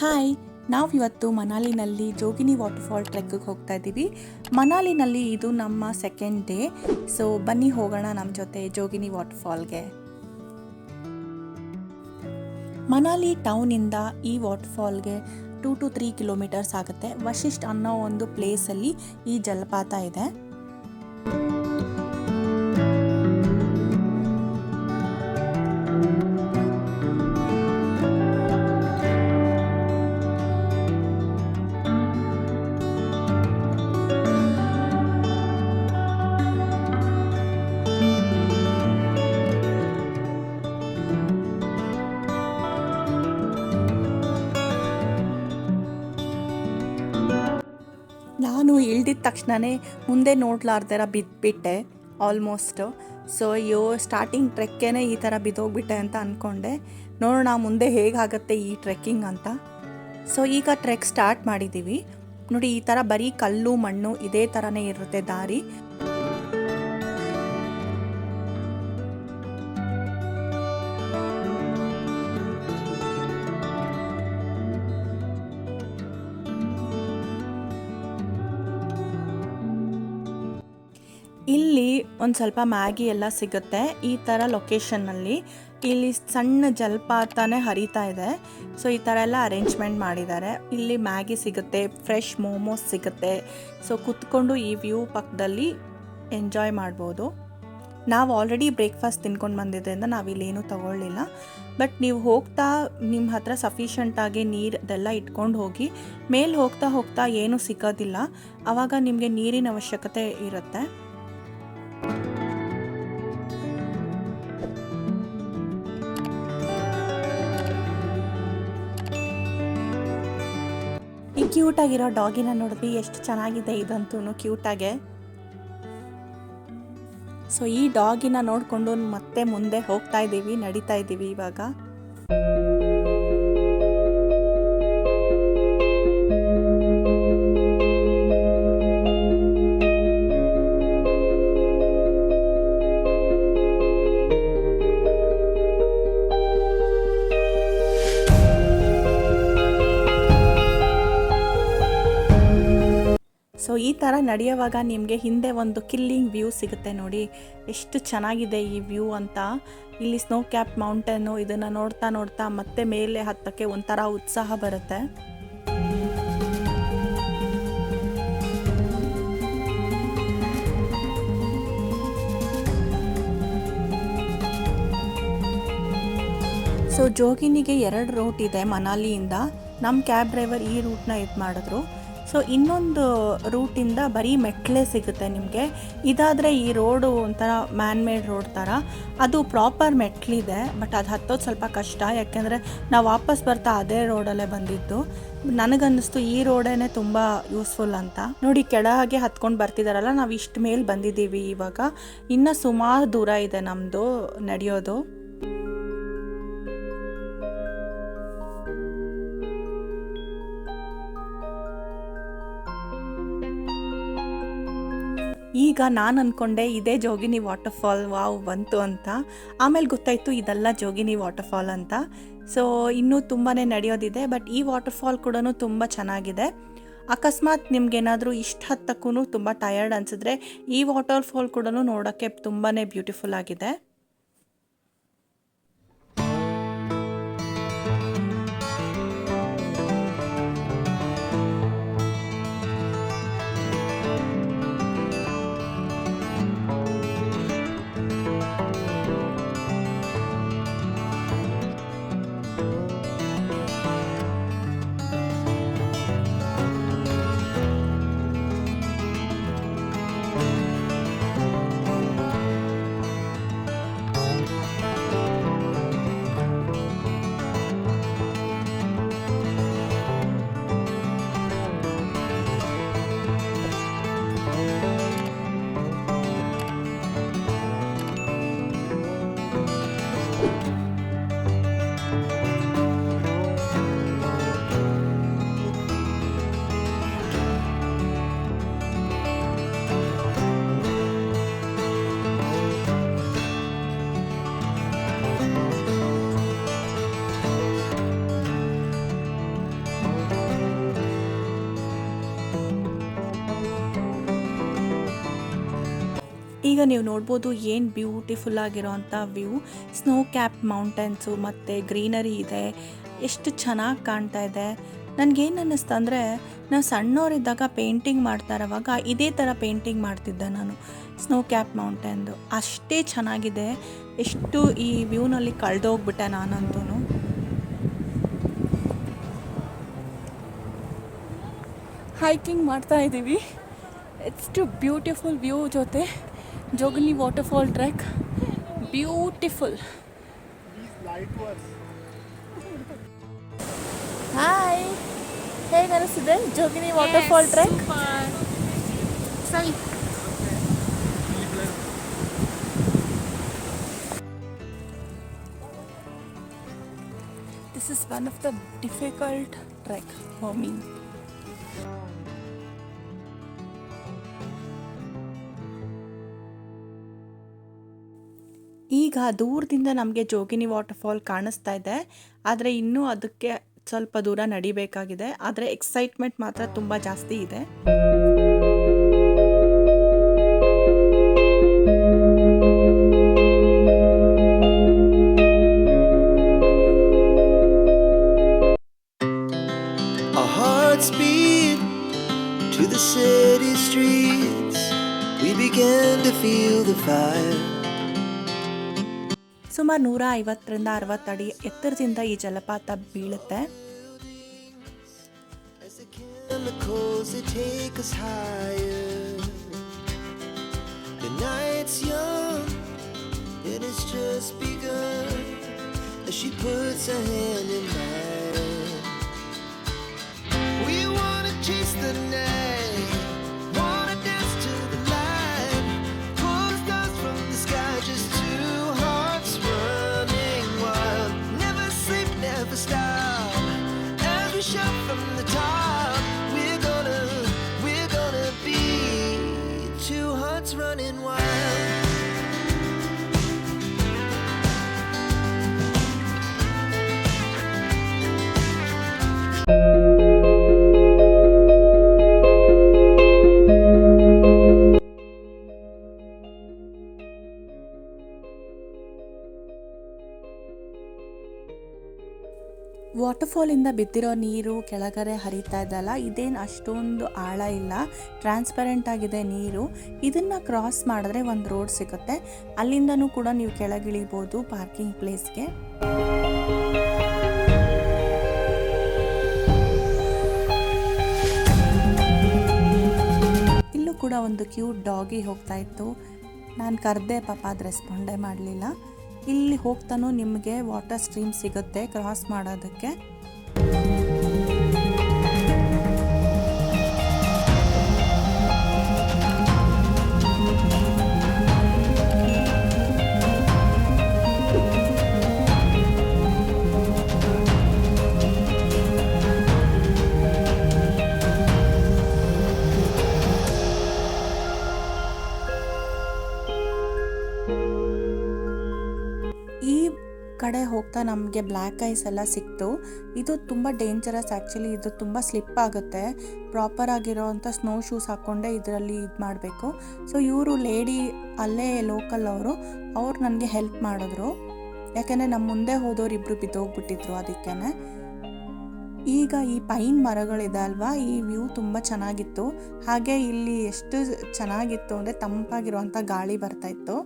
Hi, ನಾವು ಇವತ್ತು ಮನಾಲಿನಲ್ಲಿ Jogini waterfall ಟ್ರೆಕ್ಕಿಗೆ ಹೋಗ್ತಾ ಇದ್ದೀವಿ. ಮನಾಲಿನಲ್ಲಿ ಇದು ನಮ್ಮ ಸೆಕೆಂಡ್ ಡೇ. ಸೊ ಬನ್ನಿ ಹೋಗೋಣ ನಮ್ಮ ಜೊತೆ ಜೋಗಿನಿ ವಾಟರ್ಫಾಲ್ಗೆ. ಮನಾಲಿ ಟೌನಿಂದ ಈ ವಾಟರ್ಫಾಲ್ಗೆ 2 to 3 ಕಿಲೋಮೀಟರ್ಸ್ ಆಗುತ್ತೆ. ವಶಿಷ್ಠ ಅನ್ನೋ ಒಂದು ಪ್ಲೇಸಲ್ಲಿ ಈ ಜಲಪಾತ ಇದೆ. ನಾನು ಇಳ್ದಿದ ತಕ್ಷಣವೇ ಮುಂದೆ ನೋಡ್ಲಾರ್ದಾರ ಬಿದ್ದುಬಿಟ್ಟೆ ಆಲ್ಮೋಸ್ಟು. ಸೊ ಸ್ಟಾರ್ಟಿಂಗ್ ಟ್ರೆಕ್ಕೇನೆ ಈ ಥರ ಬಿದ್ದೋಗ್ಬಿಟ್ಟೆ ಅಂತ ಅಂದ್ಕೊಂಡೆ. ನೋಡೋಣ ಮುಂದೆ ಹೇಗಾಗುತ್ತೆ ಈ ಟ್ರೆಕ್ಕಿಂಗ್ ಅಂತ. ಸೊ ಈಗ ಟ್ರೆಕ್ ಸ್ಟಾರ್ಟ್ ಮಾಡಿದ್ದೀವಿ. ನೋಡಿ, ಈ ಥರ ಬರೀ ಕಲ್ಲು ಮಣ್ಣು ಇದೇ ಥರನೇ ಇರುತ್ತೆ ದಾರಿ. ಇಲ್ಲಿ ಒಂದು ಸ್ವಲ್ಪ ಮ್ಯಾಗಿ ಎಲ್ಲ ಸಿಗುತ್ತೆ ಈ ಥರ ಲೊಕೇಶನ್ನಲ್ಲಿ. ಇಲ್ಲಿ ಸಣ್ಣ ಜಲಪಾತನೇ ಹರಿತಾ ಇದೆ. ಸೊ ಈ ಥರ ಎಲ್ಲ ಅರೇಂಜ್ಮೆಂಟ್ ಮಾಡಿದ್ದಾರೆ. ಇಲ್ಲಿ ಮ್ಯಾಗಿ ಸಿಗುತ್ತೆ, ಫ್ರೆಶ್ ಮೋಮೋಸ್ ಸಿಗುತ್ತೆ. ಸೊ ಕುತ್ಕೊಂಡು ಈ ವ್ಯೂ ಪಕ್ಕದಲ್ಲಿ ಎಂಜಾಯ್ ಮಾಡ್ಬೋದು. ನಾವು ಆಲ್ರೆಡಿ ಬ್ರೇಕ್ಫಾಸ್ಟ್ ತಿನ್ಕೊಂಡು ಬಂದಿದ್ದರಿಂದ ನಾವಿಲ್ಲೇನೂ ತೊಗೊಳ್ಳಿಲ್ಲ. ಬಟ್ ನೀವು ಹೋಗ್ತಾ ನಿಮ್ಮ ಹತ್ರ ಸಫಿಷಿಯೆಂಟಾಗಿ ನೀರು ಅದೆಲ್ಲ ಇಟ್ಕೊಂಡು ಹೋಗಿ. ಮೇಲೆ ಹೋಗ್ತಾ ಹೋಗ್ತಾ ಏನೂ ಸಿಗೋದಿಲ್ಲ, ಆವಾಗ ನಿಮಗೆ ನೀರಿನ ಅವಶ್ಯಕತೆ ಇರುತ್ತೆ. ಈ ಕ್ಯೂಟಾಗಿರೋ ಡಾಗಿನ ನೋಡಿದ್ವಿ, ಎಷ್ಟು ಚೆನ್ನಾಗಿದೆ ಇದಂತೂ ಕ್ಯೂಟಾಗೆ. ಸೊ ಈ ಡಾಗಿನ ನೋಡಿಕೊಂಡು ಮತ್ತೆ ಮುಂದೆ ನಡೀತಾ ಇದ್ದೀವಿ ಇವಾಗ. ಸೊ ಈ ಥರ ನಡೆಯುವಾಗ ನಿಮಗೆ ಹಿಂದೆ ಒಂದು ಕಿಲ್ಲಿಂಗ್ ವ್ಯೂ ಸಿಗುತ್ತೆ ನೋಡಿ, ಎಷ್ಟು ಚೆನ್ನಾಗಿದೆ ಈ ವ್ಯೂ ಅಂತ. ಇಲ್ಲಿ ಸ್ನೋ ಕ್ಯಾಪ್ ಮೌಂಟೇನು, ಇದನ್ನು ನೋಡ್ತಾ ನೋಡ್ತಾ ಮತ್ತೆ ಮೇಲೆ ಹತ್ತಕ್ಕೆ ಒಂಥರ ಉತ್ಸಾಹ ಬರುತ್ತೆ. ಸೊ ಜೋಗಿನಿಗೆ 2 ರೂಟ್ ಇದೆ ಮನಾಲಿಯಿಂದ. ನಮ್ಮ ಕ್ಯಾಬ್ ಡ್ರೈವರ್ ಈ ರೂಟ್ನ ಮಾಡಿದ್ರು. ಸೊ ಇನ್ನೊಂದು ರೂಟಿಂದ ಬರೀ ಮೆಟ್ಲೇ ಸಿಗುತ್ತೆ ನಿಮಗೆ. ಇದಾದರೆ ಈ ರೋಡು ಒಂಥರ ಮ್ಯಾನ್ ಮೇಡ್ ರೋಡ್ ಥರ, ಅದು ಪ್ರಾಪರ್ ಮೆಟ್ಲಿದೆ. ಬಟ್ ಅದು ಹತ್ತೋದು ಸ್ವಲ್ಪ ಕಷ್ಟ, ಯಾಕೆಂದರೆ ನಾವು ವಾಪಸ್ ಬರ್ತಾ ಅದೇ ರೋಡಲ್ಲೇ ಬಂದಿದ್ದು. ನನಗನ್ನಿಸ್ತು ಈ ರೋಡೇ ತುಂಬ ಯೂಸ್ಫುಲ್ ಅಂತ. ನೋಡಿ, ಕೆಳಗೆ ಹತ್ಕೊಂಡು ಬರ್ತಿದ್ದಾರಲ್ಲ, ನಾವು ಇಷ್ಟು ಮೇಲೆ ಬಂದಿದ್ದೀವಿ. ಇವಾಗ ಇನ್ನೂ ಸುಮಾರು ದೂರ ಇದೆ ನಮ್ಮದು ನಡೆಯೋದು. ಈಗ ನಾನು ಅಂದ್ಕೊಂಡೆ ಇದೇ ಜೋಗಿನಿ ವಾಟರ್ಫಾಲ್, ವಾವ್ ಬಂತು ಅಂತ. ಆಮೇಲೆ ಗೊತ್ತಾಯಿತು ಇದೆಲ್ಲ ಜೋಗಿನಿ ವಾಟರ್ಫಾಲ್ ಅಂತ. ಸೊ ಇನ್ನೂ ತುಂಬಾ ನಡೆಯೋದಿದೆ. ಬಟ್ ಈ ವಾಟರ್ಫಾಲ್ ಕೂಡ ತುಂಬ ಚೆನ್ನಾಗಿದೆ. ಅಕಸ್ಮಾತ್ ನಿಮ್ಗೇನಾದರೂ ಇಷ್ಟು ಹತ್ತಕ್ಕೂ ತುಂಬ ಟಯರ್ಡ್ ಅನಿಸಿದ್ರೆ ಈ ವಾಟರ್ಫಾಲ್ ಕೂಡ ನೋಡೋಕ್ಕೆ ತುಂಬಾ ಬ್ಯೂಟಿಫುಲ್ ಆಗಿದೆ. ಈಗ ನೀವು ನೋಡ್ಬೋದು ಏನು ಬ್ಯೂಟಿಫುಲ್ ಆಗಿರೋವಂಥ ವ್ಯೂ. ಸ್ನೋ ಕ್ಯಾಪ್ ಮೌಂಟೇನ್ಸು ಮತ್ತು ಗ್ರೀನರಿ ಇದೆ, ಎಷ್ಟು ಚೆನ್ನಾಗಿ ಕಾಣ್ತಾ ಇದೆ. ನನಗೇನು ಅನ್ನಿಸ್ತು ಅಂದರೆ, ನಾವು ಸಣ್ಣವರಿದ್ದಾಗ ಪೇಂಟಿಂಗ್ ಮಾಡ್ತಾ ಇರೋವಾಗ ಇದೇ ಥರ ಪೇಂಟಿಂಗ್ ಮಾಡ್ತಿದ್ದೆ ನಾನು, ಸ್ನೋ ಕ್ಯಾಪ್ ಮೌಂಟೇನ್ದು. ಅಷ್ಟೇ ಚೆನ್ನಾಗಿದೆ. ಎಷ್ಟು ಈ ವ್ಯೂನಲ್ಲಿ ಕಳೆದೋಗ್ಬಿಟ್ಟೆ ನಾನಂತೂ. ಹೈಕಿಂಗ್ ಮಾಡ್ತಾ ಇದ್ದೀವಿ. ಎಷ್ಟು ಬ್ಯೂಟಿಫುಲ್ ವ್ಯೂ ಜೊತೆ Jogini waterfall trek. Beautiful. Hi, ಹೇಗೆ ಅನಿಸ್ತಿದೆ ಜೋಗಿನಿ ವಾಟರ್ಫಾಲ್ ಟ್ರೆಕ್? ಸರಿ. This is one of the difficult trek for me. ಈಗ ದೂರದಿಂದ ನಮಗೆ ಜೋಗಿನಿ ವಾಟರ್ಫಾಲ್ ಕಾಣಿಸ್ತಾ ಇದೆ, ಆದರೆ ಇನ್ನೂ ಅದಕ್ಕೆ ಸ್ವಲ್ಪ ದೂರ ನಡಿಬೇಕಾಗಿದೆ. ಆದರೆ ಎಕ್ಸೈಟ್ಮೆಂಟ್ ಮಾತ್ರ ತುಂಬ ಜಾಸ್ತಿ ಇದೆ. Our hearts beat to the city streets. We began to feel the fire. ಸುಮಾರು 150ರಿಂದ 60 ಅಡಿ ಎತ್ತರದಿಂದ ಈ ಜಲಪಾತ ಬೀಳುತ್ತೆ. As the chemicals they take us higher. The night's young and it's just begun. As she puts her hand in mine, we wanna chase the night, wanna dance to the light, pull the stars from the sky, just two hearts running wild. Never sleep, never stop, as we shout from the top. We're gonna be two hearts running wild. ವಾಟರ್ಫಾಲಿಂದ ಬಿದ್ದಿರೋ ನೀರು ಕೆಳಗಡೆ ಹರಿತಾ ಇದೆಯಲ್ಲ, ಇದೇನು ಅಷ್ಟೊಂದು ಆಳ ಇಲ್ಲ, transparent ಆಗಿದೆ ನೀರು. ಇದನ್ನು ಕ್ರಾಸ್ ಮಾಡಿದ್ರೆ ಒಂದು ರೋಡ್ ಸಿಗುತ್ತೆ, ಅಲ್ಲಿಂದನೂ ಕೂಡ ನೀವು ಕೆಳಗಿಳಿಬೋದು ಪಾರ್ಕಿಂಗ್ ಪ್ಲೇಸ್ಗೆ. ಇಲ್ಲೂ ಕೂಡ ಒಂದು ಕ್ಯೂಟ್ ಡಾಗಿ ಹೋಗ್ತಾ ಇತ್ತು. ನಾನು ಕರೆದೆ, ಪಾಪ ಅದು ರೆಸ್ಪಾಂಡೇ ಮಾಡಲಿಲ್ಲ. ಇಲ್ಲಿ ಹೋಗ್ತಾನೂ ನಿಮಗೆ ವಾಟರ್ ಸ್ಟ್ರೀಮ್ ಸಿಗುತ್ತೆ ಕ್ರಾಸ್ ಮಾಡೋದಕ್ಕೆ. ಕಡೆ ಹೋಗ್ತಾ ನಮಗೆ ಬ್ಲ್ಯಾಕ್ ಐಸ್ ಎಲ್ಲ ಸಿಕ್ತು. ಇದು ತುಂಬ ಡೇಂಜರಸ್ ಆ್ಯಕ್ಚುಲಿ. ಇದು ತುಂಬ ಸ್ಲಿಪ್ ಆಗುತ್ತೆ. ಪ್ರಾಪರ್ ಆಗಿರೋವಂಥ ಸ್ನೋ ಶೂಸ್ ಹಾಕ್ಕೊಂಡೆ ಇದರಲ್ಲಿ ಇದು ಮಾಡಬೇಕು. ಸೊ ಇವರು ಲೇಡಿ ಅಲ್ಲೇ ಲೋಕಲ್ ಅವ್ರು ನನಗೆ ಹೆಲ್ಪ್ ಮಾಡಿದ್ರು, ಯಾಕೆಂದರೆ ನಮ್ಮ ಮುಂದೆ ಹೋದವ್ರು ಇಬ್ಬರು ಬಿದ್ದೋಗ್ಬಿಟ್ಟಿದ್ರು. ಅದಕ್ಕೇ ಈಗ ಈ ಪೈನ್ ಮರಗಳಿದೆ ಅಲ್ವಾ, ಈ ವ್ಯೂ ತುಂಬ ಚೆನ್ನಾಗಿತ್ತು. ಹಾಗೆ ಇಲ್ಲಿ ಎಷ್ಟು ಚೆನ್ನಾಗಿತ್ತು ಅಂದರೆ ತಂಪಾಗಿರುವಂಥ ಗಾಳಿ ಬರ್ತಾಯಿತ್ತು.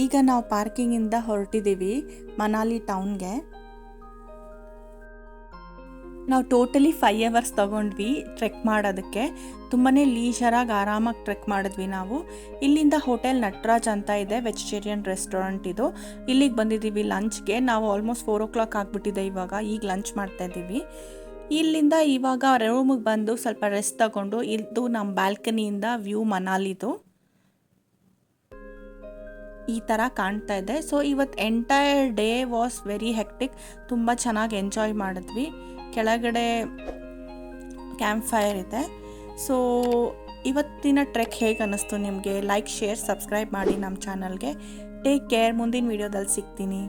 ಈಗ ನಾವು ಪಾರ್ಕಿಂಗಿಂದ ಹೊರಟಿದ್ದೀವಿ ಮನಾಲಿ ಟೌನ್ಗೆ. ನಾವು ಟೋಟಲಿ 5 hours ತೊಗೊಂಡ್ವಿ ಟ್ರೆಕ್ ಮಾಡೋದಕ್ಕೆ. ತುಂಬಾ ಲೀಜರಾಗಿ ಆರಾಮಾಗಿ ಟ್ರೆಕ್ ಮಾಡಿದ್ವಿ ನಾವು. ಇಲ್ಲಿಂದ ಹೋಟೆಲ್ ನಟರಾಜ್ ಅಂತ ಇದೆ, ವೆಜಿಟೇರಿಯನ್ ರೆಸ್ಟೋರೆಂಟ್ ಇದು. ಇಲ್ಲಿಗೆ ಬಂದಿದ್ದೀವಿ ಲಂಚ್ಗೆ. ನಾವು ಆಲ್ಮೋಸ್ಟ್ 4 o'clock ಆಗಿಬಿಟ್ಟಿದೆ ಇವಾಗ. ಈಗ ಲಂಚ್ ಮಾಡ್ತಾ ಇದ್ದೀವಿ. ಇಲ್ಲಿಂದ ಇವಾಗ ರೂಮಿಗೆ ಬಂದು ಸ್ವಲ್ಪ ರೆಸ್ಟ್ ತಗೊಂಡು, ಇದು ನಮ್ಮ ಬ್ಯಾಲ್ಕನಿಯಿಂದ ವ್ಯೂ ಮನಾಲಿದು ಈ ಥರ ಕಾಣ್ತಾ ಇದೆ. ಸೊ ಇವತ್ತು entire day was very hectic. ತುಂಬ ಚೆನ್ನಾಗಿ ಎಂಜಾಯ್ ಮಾಡಿದ್ವಿ. ಕೆಳಗಡೆ ಕ್ಯಾಂಪ್ ಫೈರ್ ಇದೆ. ಸೊ ಇವತ್ತಿನ ಟ್ರೆಕ್ ಹೇಗೆ ಅನ್ನಿಸ್ತು ನಿಮಗೆ? ಲೈಕ್, ಶೇರ್, ಸಬ್ಸ್ಕ್ರೈಬ್ ಮಾಡಿ ನಮ್ಮ ಚಾನಲ್ಗೆ. Take care. ಮುಂದಿನ ವೀಡಿಯೋದಲ್ಲಿ ಸಿಗ್ತೀನಿ.